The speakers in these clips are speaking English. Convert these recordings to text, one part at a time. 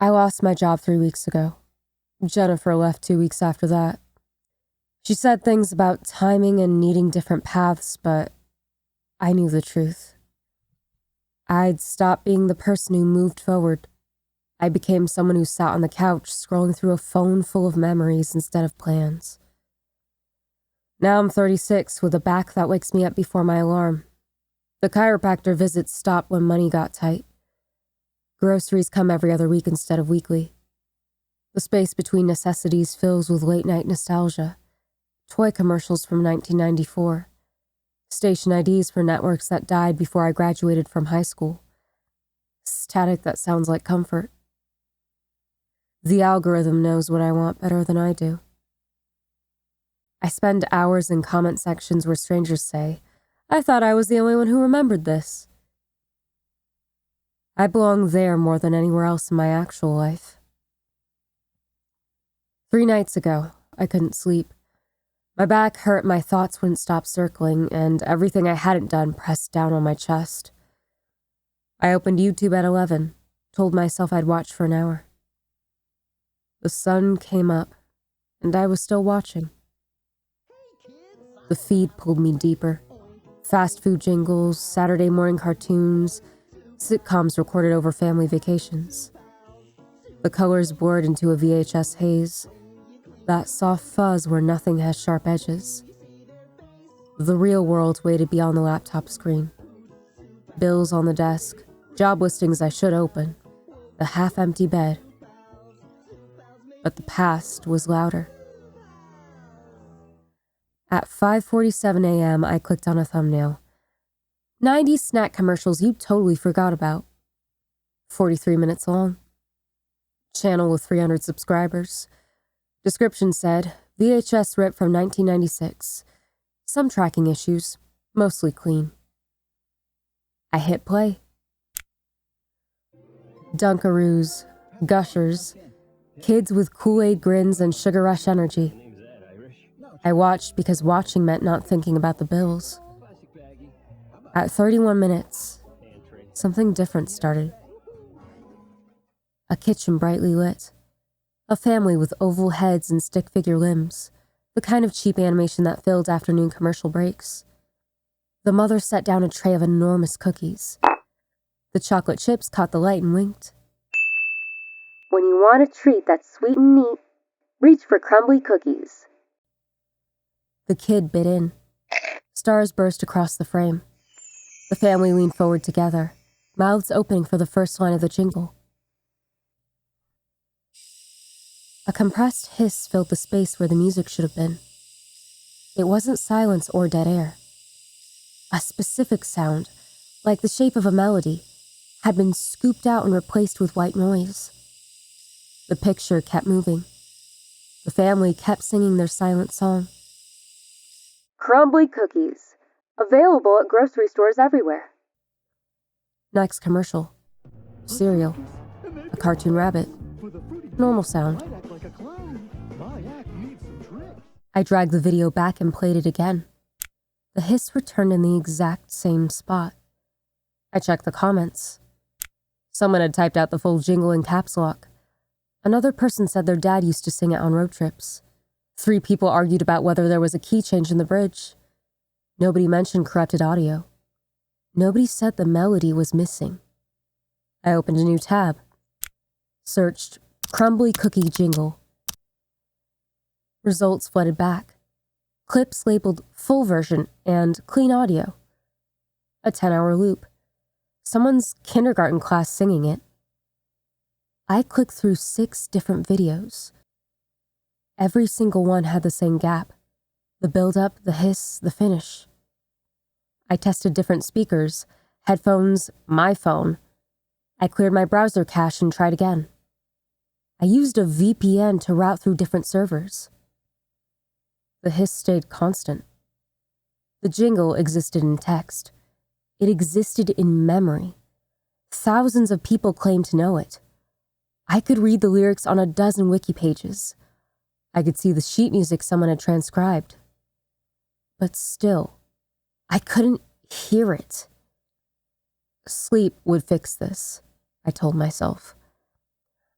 I lost my job 3 weeks ago. Jennifer left 2 weeks after that. She said things about timing and needing different paths, but I knew the truth. I'd stopped being the person who moved forward. I became someone who sat on the couch scrolling through a phone full of memories instead of plans. Now I'm 36 with a back that wakes me up before my alarm. The chiropractor visits stopped when money got tight. Groceries come every other week instead of weekly. The space between necessities fills with late-night nostalgia. Toy commercials from 1994. Station IDs for networks that died before I graduated from high school. Static that sounds like comfort. The algorithm knows what I want better than I do. I spend hours in comment sections where strangers say, "I thought I was the only one who remembered this." I belong there more than anywhere else in my actual life. 3 nights ago, I couldn't sleep. My back hurt, my thoughts wouldn't stop circling, and everything I hadn't done pressed down on my chest. I opened YouTube at 11, told myself I'd watch for an hour. The sun came up, and I was still watching. The feed pulled me deeper. Fast food jingles, Saturday morning cartoons, sitcoms recorded over family vacations. The colors blurred into a VHS haze, that soft fuzz where nothing has sharp edges. The real world waited beyond the laptop screen. Bills on the desk, job listings I should open, the half-empty bed. But the past was louder. At 5:47 a.m., I clicked on a thumbnail. 90 snack commercials you totally forgot about. 43 minutes long. Channel with 300 subscribers. Description said, VHS rip from 1996. Some tracking issues, mostly clean. I hit play. Dunkaroos, gushers, kids with Kool-Aid grins and Sugar Rush energy. I watched because watching meant not thinking about the bills. At 31 minutes, something different started. A kitchen brightly lit. A family with oval heads and stick figure limbs, the kind of cheap animation that filled afternoon commercial breaks. The mother set down a tray of enormous cookies. The chocolate chips caught the light and winked. When you want a treat that's sweet and neat, reach for crumbly cookies. The kid bit in. Stars burst across the frame. The family leaned forward together, mouths opening for the first line of the jingle. A compressed hiss filled the space where the music should have been. It wasn't silence or dead air. A specific sound, like the shape of a melody, had been scooped out and replaced with white noise. The picture kept moving. The family kept singing their silent song. Crumbly cookies, available at grocery stores everywhere. Next commercial. Cereal. A cartoon rabbit. Normal sound. I dragged the video back and played it again. The hiss returned in the exact same spot. I checked the comments. Someone had typed out the full jingle in caps lock. Another person said their dad used to sing it on road trips. 3 people argued about whether there was a key change in the bridge. Nobody mentioned corrupted audio. Nobody said the melody was missing. I opened a new tab. Searched crumbly cookie jingle. Results flooded back. Clips labeled full version and clean audio. A 10-hour loop. Someone's kindergarten class singing it. I clicked through 6 different videos. Every single one had the same gap. The build-up, the hiss, the finish. I tested different speakers, headphones, my phone. I cleared my browser cache and tried again. I used a VPN to route through different servers. The hiss stayed constant. The jingle existed in text. It existed in memory. Thousands of people claimed to know it. I could read the lyrics on a dozen wiki pages. I could see the sheet music someone had transcribed. But still, I couldn't hear it. Sleep would fix this, I told myself.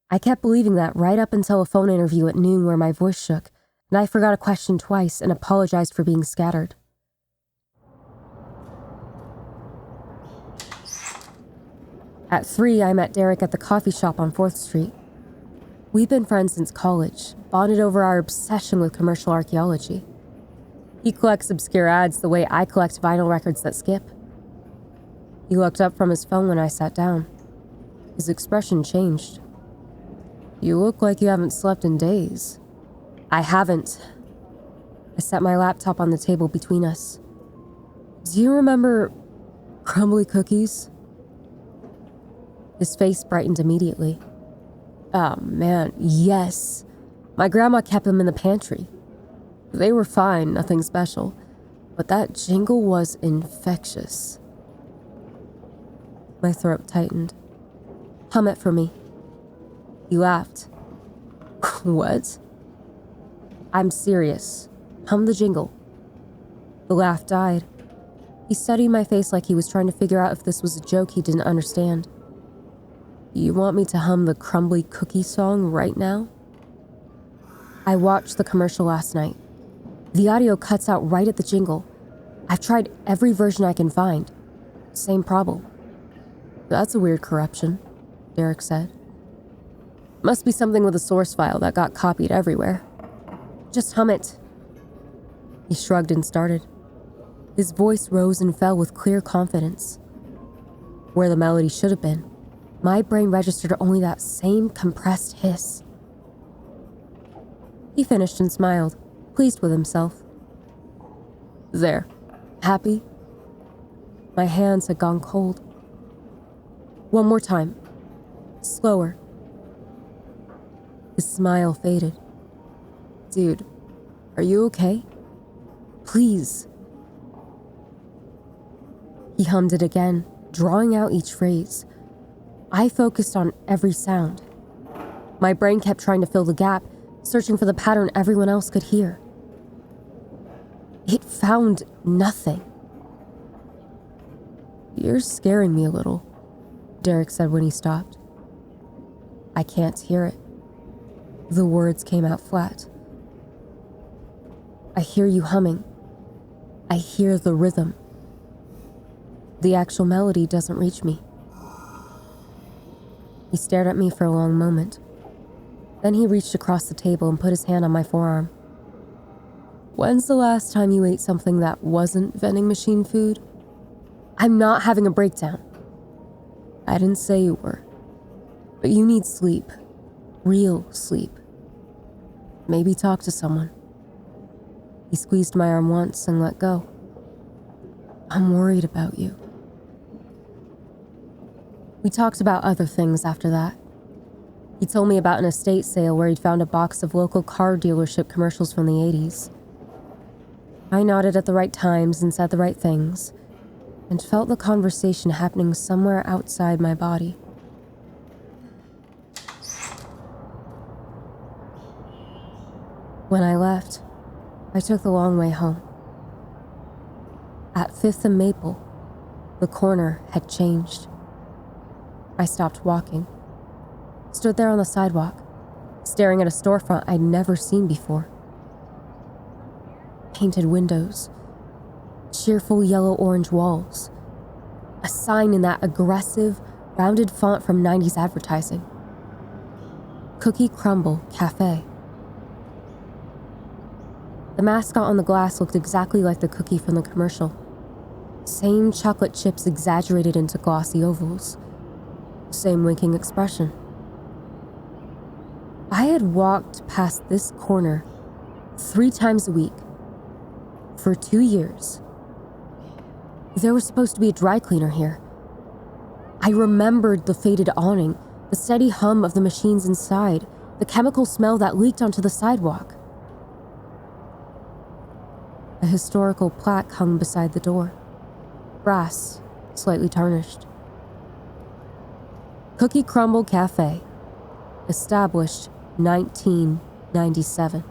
I kept believing that right up until a phone interview at noon where my voice shook, and I forgot a question twice and apologized for being scattered. At 3, I met Derek at the coffee shop on 4th Street. We've been friends since college, bonded over our obsession with commercial archaeology. He collects obscure ads the way I collect vinyl records that skip. He looked up from his phone when I sat down. His expression changed. "You look like you haven't slept in days." "I haven't." I set my laptop on the table between us. "Do you remember crumbly cookies?" His face brightened immediately. "Oh man, yes. My grandma kept them in the pantry. They were fine, nothing special, but that jingle was infectious." My throat tightened. "Hum it for me." He laughed. "What?" "I'm serious. Hum the jingle." The laugh died. He studied my face like he was trying to figure out if this was a joke he didn't understand. "You want me to hum the crumbly cookie song right now?" I watched the commercial last night. The audio cuts out right at the jingle. I've tried every version I can find. Same problem. "That's a weird corruption," Derek said. "Must be something with a source file that got copied everywhere. Just hum it." He shrugged and started. His voice rose and fell with clear confidence. Where the melody should have been, my brain registered only that same compressed hiss. He finished and smiled, pleased with himself. "There. Happy?" My hands had gone cold. "One more time. Slower." His smile faded. "Dude, are you okay? Please." He hummed it again, drawing out each phrase. I focused on every sound. My brain kept trying to fill the gap, searching for the pattern everyone else could hear. It found nothing. "You're scaring me a little," Derek said when he stopped. "I can't hear it." The words came out flat. "I hear you humming. I hear the rhythm. The actual melody doesn't reach me." He stared at me for a long moment. Then he reached across the table and put his hand on my forearm. "When's the last time you ate something that wasn't vending machine food?" "I'm not having a breakdown." "I didn't say you were. But you need sleep. Real sleep. Maybe talk to someone." He squeezed my arm once and let go. "I'm worried about you." We talked about other things after that. He told me about an estate sale where he'd found a box of local car dealership commercials from the 80s. I nodded at the right times and said the right things, and felt the conversation happening somewhere outside my body. When I left, I took the long way home. At 5th and Maple, the corner had changed. I stopped walking, stood there on the sidewalk, staring at a storefront I'd never seen before. Painted windows, cheerful yellow-orange walls, a sign in that aggressive, rounded font from 90s advertising. Cookie Crumble Cafe. The mascot on the glass looked exactly like the cookie from the commercial. Same chocolate chips exaggerated into glossy ovals. Same winking expression. I had walked past this corner 3 times a week for 2 years. There was supposed to be a dry cleaner here. I remembered the faded awning, the steady hum of the machines inside, the chemical smell that leaked onto the sidewalk. A historical plaque hung beside the door. Brass, slightly tarnished. Cookie Crumble Cafe, established 1997.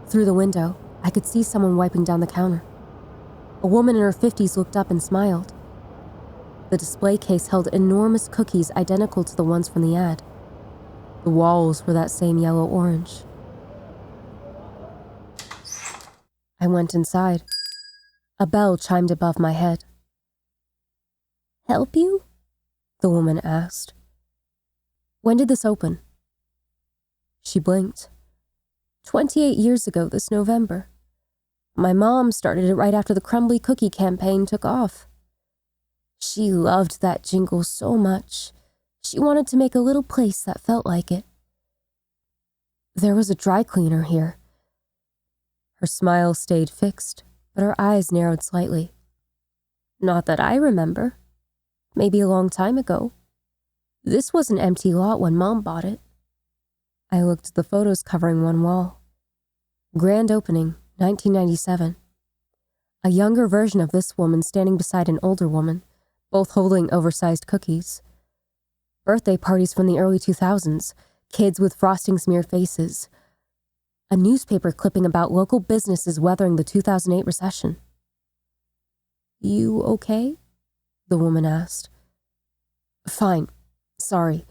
Through the window, I could see someone wiping down the counter. A woman in her 50s looked up and smiled. The display case held enormous cookies identical to the ones from the ad. The walls were that same yellow-orange. I went inside. A bell chimed above my head. "Help you?" the woman asked. "When did this open?" She blinked. 28 years ago this November. My mom started it right after the crumbly cookie campaign took off. She loved that jingle so much. She wanted to make a little place that felt like it. There was a dry cleaner here. Her smile stayed fixed, but her eyes narrowed slightly. Not that I remember. Maybe a long time ago. This was an empty lot when Mom bought it. I looked at the photos covering one wall. Grand opening, 1997. A younger version of this woman standing beside an older woman, both holding oversized cookies. Birthday parties from the early 2000s, kids with frosting-smeared faces. A newspaper clipping about local businesses weathering the 2008 recession. "You okay?" the woman asked. "Fine. Sorry."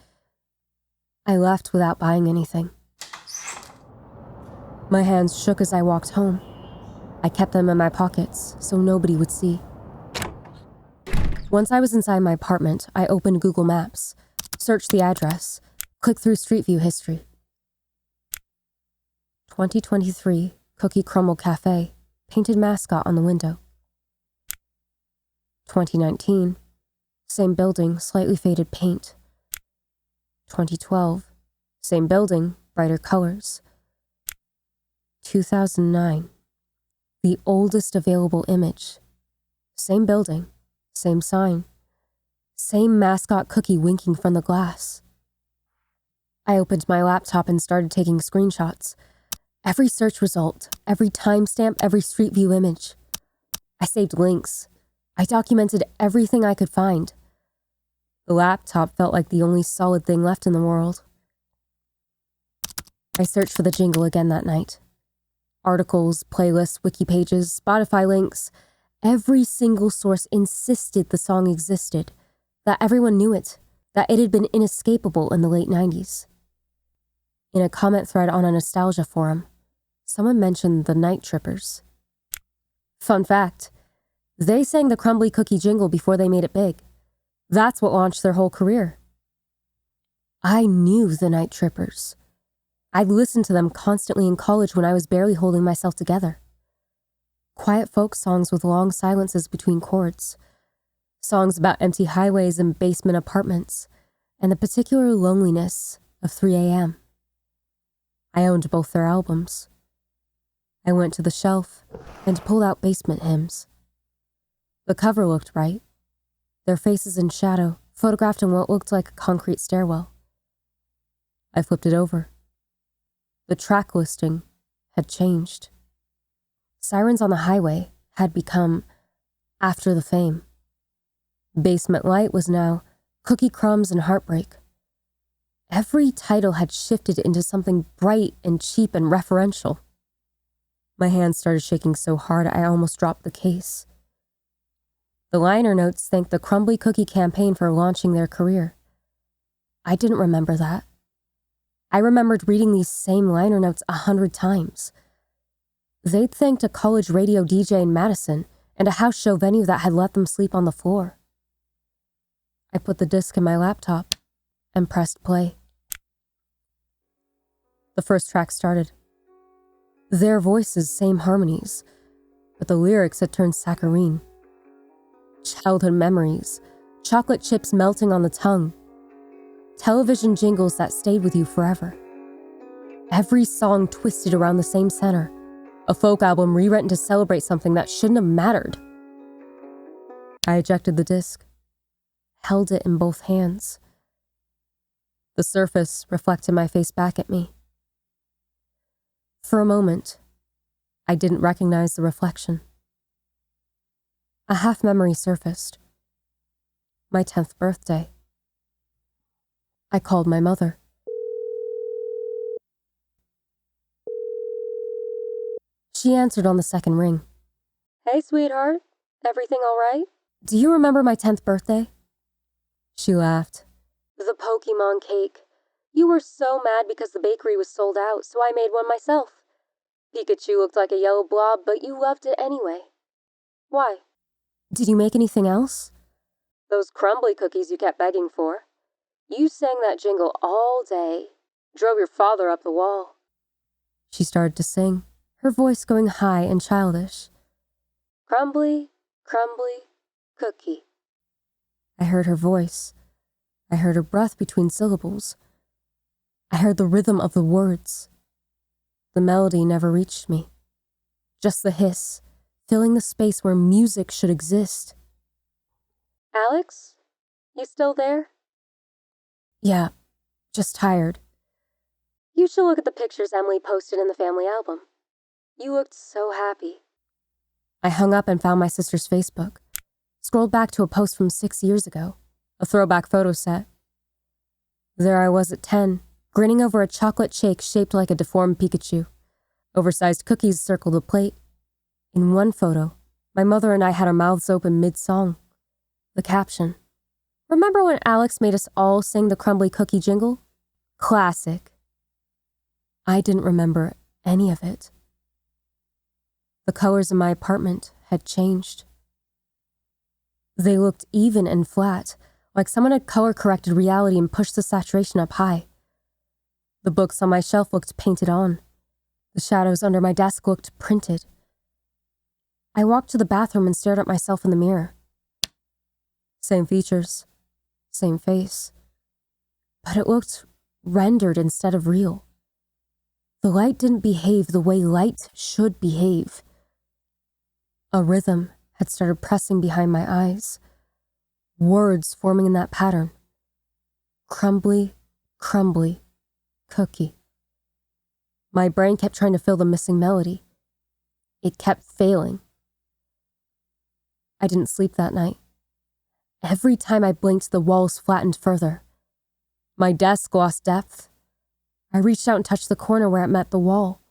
I left without buying anything. My hands shook as I walked home. I kept them in my pockets so nobody would see. Once I was inside my apartment, I opened Google Maps, searched the address, clicked through Street View history. 2023 Cookie Crumble Cafe, painted mascot on the window. 2019, same building, slightly faded paint. 2012, same building, brighter colors. 2009, the oldest available image. Same building, same sign, same mascot cookie winking from the glass. I opened my laptop and started taking screenshots. Every search result, every timestamp, every Street View image. I saved links. I documented everything I could find. The laptop felt like the only solid thing left in the world. I searched for the jingle again that night. Articles, playlists, wiki pages, Spotify links. Every single source insisted the song existed, that everyone knew it, that it had been inescapable in the late 90s. In a comment thread on a nostalgia forum, someone mentioned the Night Trippers. Fun fact, they sang the crumbly cookie jingle before they made it big. That's what launched their whole career. I knew the Night Trippers. I'd listened to them constantly in college when I was barely holding myself together. Quiet folk songs with long silences between chords. Songs about empty highways and basement apartments, and the particular loneliness of 3 a.m. I owned both their albums. I went to the shelf and pulled out basement hymns. The cover looked right. Their faces in shadow, photographed in what looked like a concrete stairwell. I flipped it over. The track listing had changed. Sirens on the Highway had become After the Fame. Basement Light was now Cookie Crumbs and Heartbreak. Every title had shifted into something bright and cheap and referential. My hands started shaking so hard I almost dropped the case. The liner notes thanked the Crumbly Cookie campaign for launching their career. I didn't remember that. I remembered reading these same liner notes 100 times. They'd thanked a college radio DJ in Madison and a house show venue that had let them sleep on the floor. I put the disc in my laptop and pressed play. The first track started. Their voices, same harmonies, but the lyrics had turned saccharine. Childhood memories, chocolate chips melting on the tongue, television jingles that stayed with you forever. Every song twisted around the same center, a folk album rewritten to celebrate something that shouldn't have mattered. I ejected the disc, held it in both hands. The surface reflected my face back at me. For a moment, I didn't recognize the reflection. A half memory surfaced. My 10th birthday. I called my mother. She answered on the second ring. "Hey, sweetheart. Everything all right? Do you remember my 10th birthday?" She laughed. The Pokemon cake. You were so mad because the bakery was sold out, so I made one myself. Pikachu looked like a yellow blob, but you loved it anyway. Why? Did you make anything else? Those crumbly cookies you kept begging for. You sang that jingle all day. Drove your father up the wall. She started to sing, her voice going high and childish. Crumbly, crumbly, cookie. I heard her voice. I heard her breath between syllables. I heard the rhythm of the words. The melody never reached me. Just the hiss, filling the space where music should exist. Alex? You still there? Yeah, just tired. You should look at the pictures Emily posted in the family album. You looked so happy. I hung up and found my sister's Facebook. Scrolled back to a post from 6 years ago, a throwback photo set. There I was at 10, grinning over a chocolate shake shaped like a deformed Pikachu. Oversized cookies circled the plate. In one photo, my mother and I had our mouths open mid-song. The caption, "Remember when Alex made us all sing the crumbly cookie jingle? Classic." I didn't remember any of it. The colors in my apartment had changed. They looked even and flat, like someone had color-corrected reality and pushed the saturation up high. The books on my shelf looked painted on. The shadows under my desk looked printed. I walked to the bathroom and stared at myself in the mirror. Same features, same face. But it looked rendered instead of real. The light didn't behave the way light should behave. A rhythm had started pressing behind my eyes. Words forming in that pattern. Crumbly, crumbly, cookie. My brain kept trying to fill the missing melody. It kept failing. I didn't sleep that night. Every time I blinked, the walls flattened further. My desk lost depth. I reached out and touched the corner where it met the wall.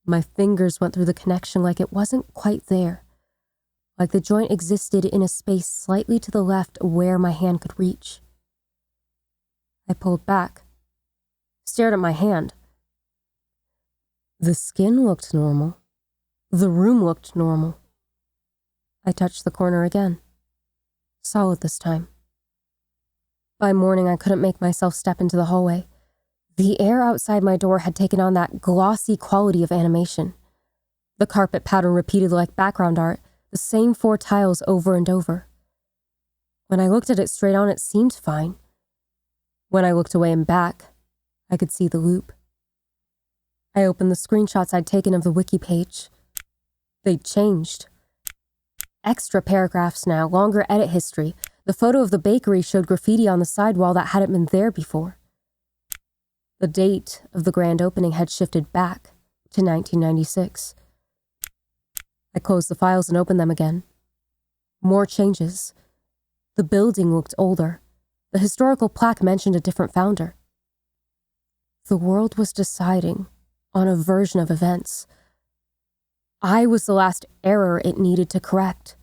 My fingers went through the connection like it wasn't quite there, like the joint existed in a space slightly to the left where my hand could reach. I pulled back, stared at my hand. The skin looked normal. The room looked normal. I touched the corner again. Solid this time. By morning, I couldn't make myself step into the hallway. The air outside my door had taken on that glossy quality of animation. The carpet pattern repeated like background art, the same 4 tiles over and over. When I looked at it straight on, it seemed fine. When I looked away and back, I could see the loop. I opened the screenshots I'd taken of the wiki page. They'd changed. Extra paragraphs now, longer edit history. The photo of the bakery showed graffiti on the sidewall that hadn't been there before. The date of the grand opening had shifted back to 1996. I closed the files and opened them again. More changes. The building looked older. The historical plaque mentioned a different founder. The world was deciding on a version of events. I was the last error it needed to correct.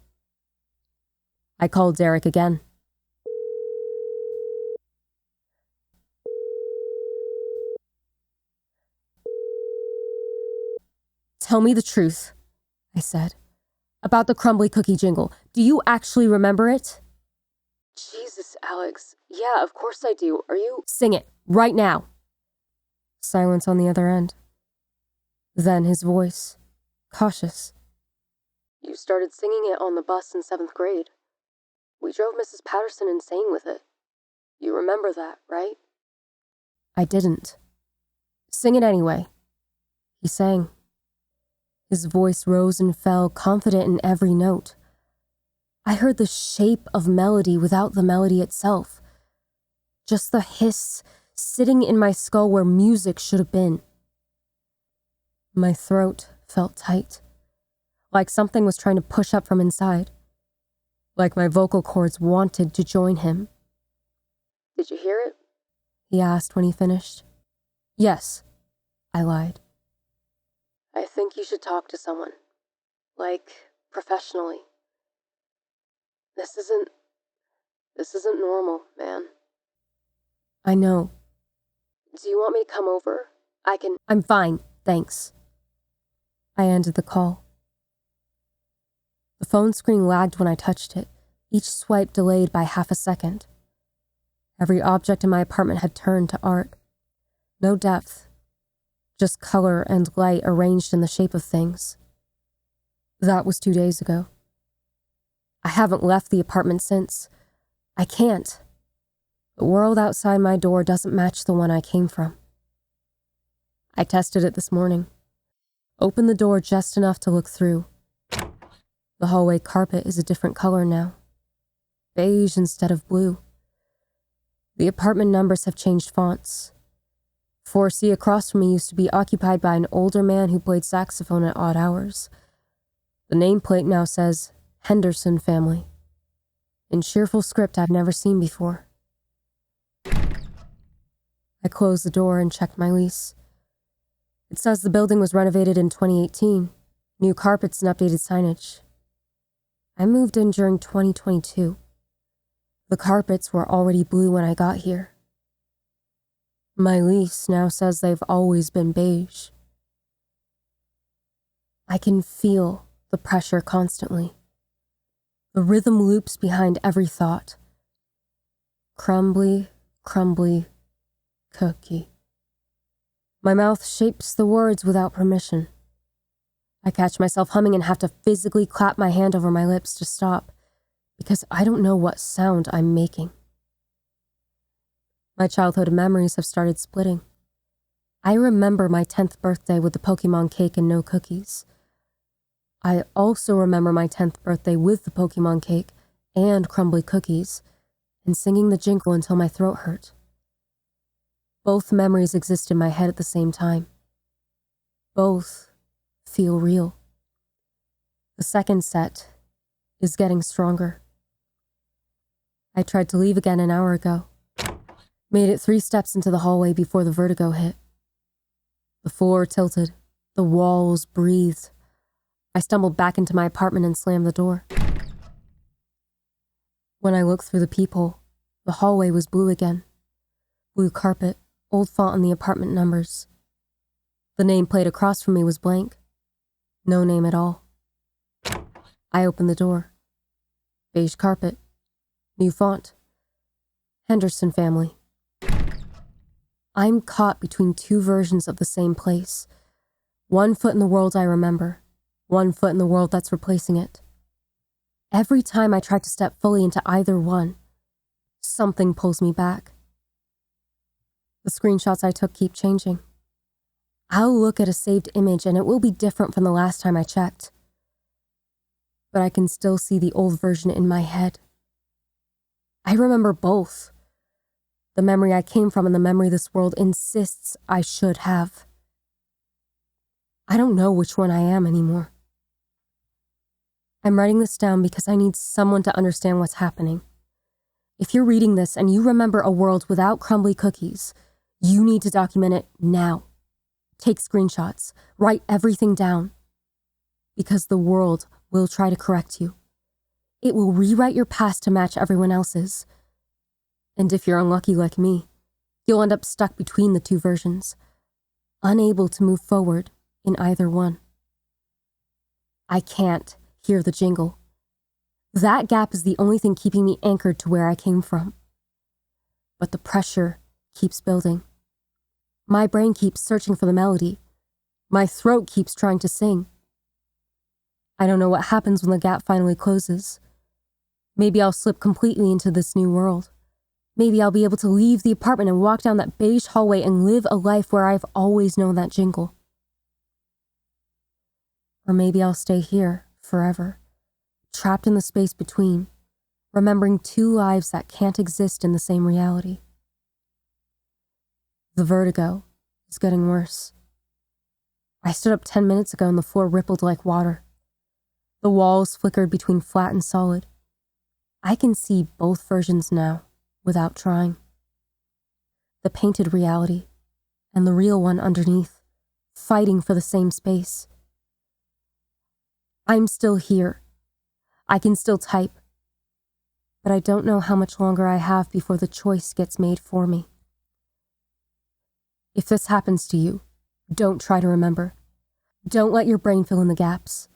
I called Derek again. "Tell me the truth," I said, "about the crumbly cookie jingle. Do you actually remember it?" "Jesus, Alex. Yeah, of course I do. Are you—" "Sing it, right now." Silence on the other end. Then his voice, cautious. "You started singing it on the bus in 7th grade. We drove Mrs. Patterson insane with it. You remember that, right?" I didn't. "Sing it anyway." He sang. His voice rose and fell, confident in every note. I heard the shape of melody without the melody itself. Just the hiss sitting in my skull where music should have been. My throat felt tight, like something was trying to push up from inside, like my vocal cords wanted to join him. "Did you hear it?" he asked when he finished. "Yes," I lied. "I think you should talk to someone. Like, professionally. This This isn't normal, man. I know. Do you want me to come over? I'm fine, thanks. I ended the call. The phone screen lagged when I touched it, each swipe delayed by half a second. Every object in my apartment had turned to art. No depth, just color and light arranged in the shape of things. That was 2 days ago. I haven't left the apartment since. I can't. The world outside my door doesn't match the one I came from. I tested it this morning. Opened the door just enough to look through. The hallway carpet is a different color now. Beige instead of blue. The apartment numbers have changed fonts. 4C across from me used to be occupied by an older man who played saxophone at odd hours. The nameplate now says Henderson family, in cheerful script I've never seen before. I closed the door and checked my lease. It says the building was renovated in 2018, new carpets and updated signage. I moved in during 2022. The carpets were already blue when I got here. My lease now says they've always been beige. I can feel the pressure constantly. The rhythm loops behind every thought. Crumbly, crumbly, cookie. My mouth shapes the words without permission. I catch myself humming and have to physically clap my hand over my lips to stop, because I don't know what sound I'm making. My childhood memories have started splitting. I remember my 10th birthday with the Pokemon cake and no cookies. I also remember my 10th birthday with the Pokemon cake and crumbly cookies, and singing the jingle until my throat hurt. Both memories exist in my head at the same time. Both feel real. The second set is getting stronger. I tried to leave again an hour ago. Made it 3 steps into the hallway before the vertigo hit. The floor tilted. The walls breathed. I stumbled back into my apartment and slammed the door. When I looked through the peephole, the hallway was blue again. Blue carpet, old font on the apartment numbers. The nameplate across from me was blank. No name at all. I opened the door. Beige carpet. New font. Henderson family. I'm caught between 2 versions of the same place. 1 foot in the world I remember. 1 foot in the world that's replacing it. Every time I try to step fully into either one, something pulls me back. The screenshots I took keep changing. I'll look at a saved image and it will be different from the last time I checked. But I can still see the old version in my head. I remember both. The memory I came from and the memory this world insists I should have. I don't know which one I am anymore. I'm writing this down because I need someone to understand what's happening. If you're reading this and you remember a world without crumbly cookies, you need to document it now. Take screenshots, write everything down. Because the world will try to correct you. It will rewrite your past to match everyone else's. And if you're unlucky like me, you'll end up stuck between the 2 versions, unable to move forward in either one. I can't hear the jingle. That gap is the only thing keeping me anchored to where I came from. But the pressure keeps building. My brain keeps searching for the melody. My throat keeps trying to sing. I don't know what happens when the gap finally closes. Maybe I'll slip completely into this new world. Maybe I'll be able to leave the apartment and walk down that beige hallway and live a life where I've always known that jingle. Or maybe I'll stay here forever, trapped in the space between, remembering 2 lives that can't exist in the same reality. The vertigo is getting worse. I stood up 10 minutes ago and the floor rippled like water. The walls flickered between flat and solid. I can see both versions now, without trying. The painted reality and the real one underneath, fighting for the same space. I'm still here. I can still type. but I don't know how much longer I have before the choice gets made for me. If this happens to you, don't try to remember. Don't let your brain fill in the gaps.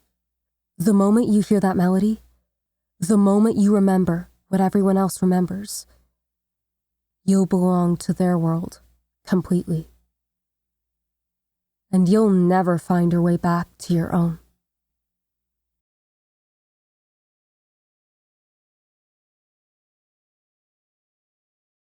The moment you hear that melody, the moment you remember what everyone else remembers, you'll belong to their world completely. And you'll never find your way back to your own.